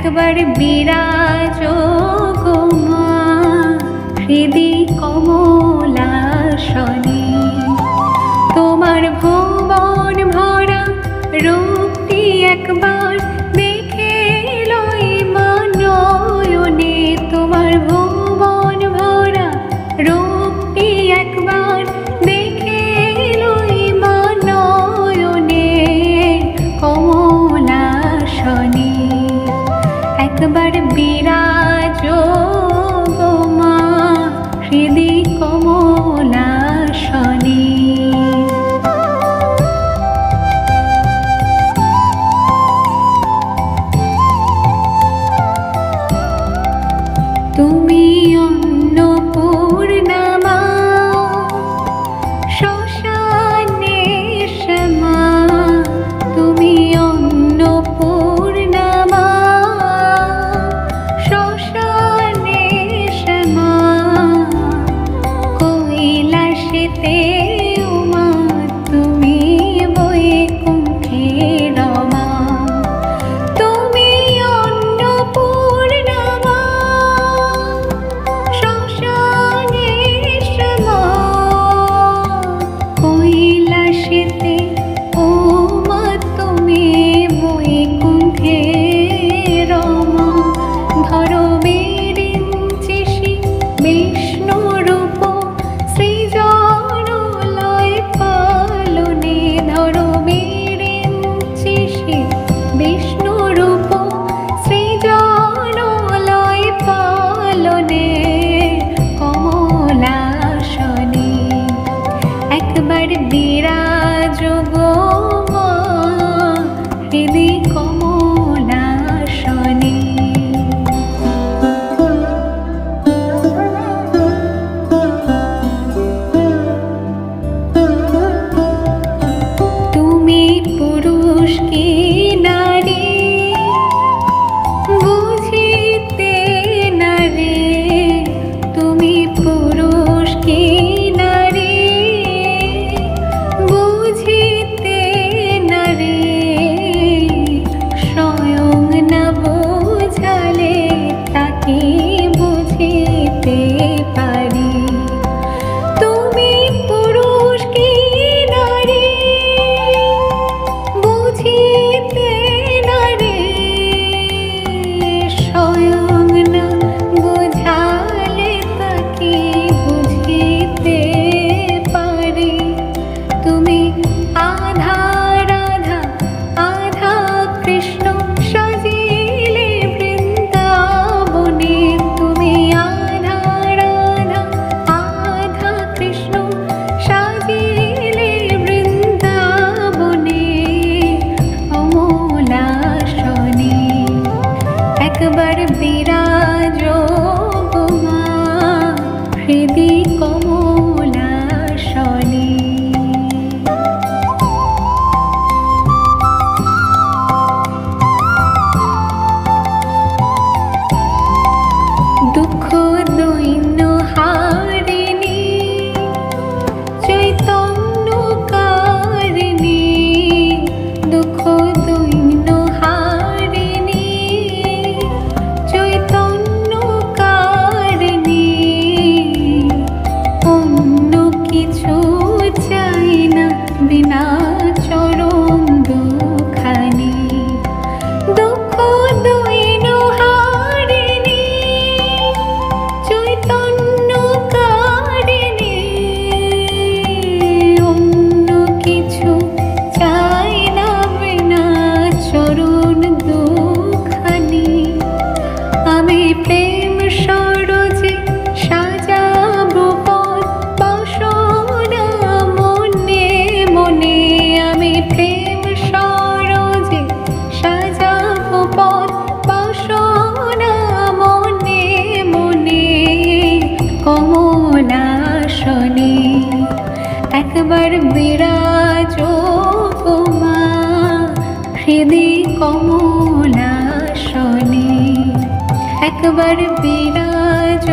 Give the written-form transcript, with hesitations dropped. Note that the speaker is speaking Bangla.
একবার বিরাজ গো মা হৃদি কমলাসনে। তোমার ভুবন ভরা রূপটি একবার দেখে লই নয়নে। তোমার ভুবন ভরা রূপটি একবার দেখে লই নয়নে কমলাসনে। একবার বিরাজ গো মা হৃদি কমলাসনে। তুমি অন্নপূর্ণা মা শ্মশানের শ্যামা। তুমি অন্নপূর্ণা মা শ্মশানের শ্যামা। কৈলাসেতে উমা তুমি বৈকুণ্ঠের রমা। তুমি অন্নপূর্ণা মা শ্মশানের শ্যামা। কৈলাসেতে উমা তুমি বৈকুণ্ঠের রমা। ধরমের চিসি বিষ্ণু রূপ সৃজনলয় পালনে। ধরমের চিসি বিষ্ণু রূপ সৃজনলয় পালনে কমলাসনে। একবার বিরাজ গো মা হৃদি কমলাসনে। তুমি পুরুষ কি নারী বুঝিতে না রে। তুমি পুরুষ কি নারী বুঝিতে না রে। স্বয়ং না বোঝালে তাকে বুঝিতে পারি। তুমি পুরুষ কি নারী বুঝিতে না রে। স্বয়ং না বোঝালে তাকে বুঝিতে পারি। তুমি আধা রাধা আধা কৃষ্ণ সাজিলে বৃন্দাবনে। তুমি আধা রাধা আধা কৃষ্ণ সাজিলে বৃন্দাবনে কমলাসনে। একবার বিরাজ গো মা হৃদি কমলাসনে। দুঃখ দৈন্য হারিণী চৈতন্যকারিণী। দুঃখ দৈন্য হারিণী চৈতন্যকারিণী। অন্য কিছু চাই না বিনা চরণ দুখানি। দুঃখ দৈন্য হারিণী চৈতন্যকারিণী। অন্য কিছু চাই না বিনা চরণ দুখানি। আমি প্রেম সরোজে সাজাবো পথ বাসনা মনে মনে। আমি প্রেম সরোজে সাজাবো পথ বাসনা মনে মনে কমলাসনে। একবার বিরাজ গো মা হৃদি কমলাসনে। একবার বিরাজ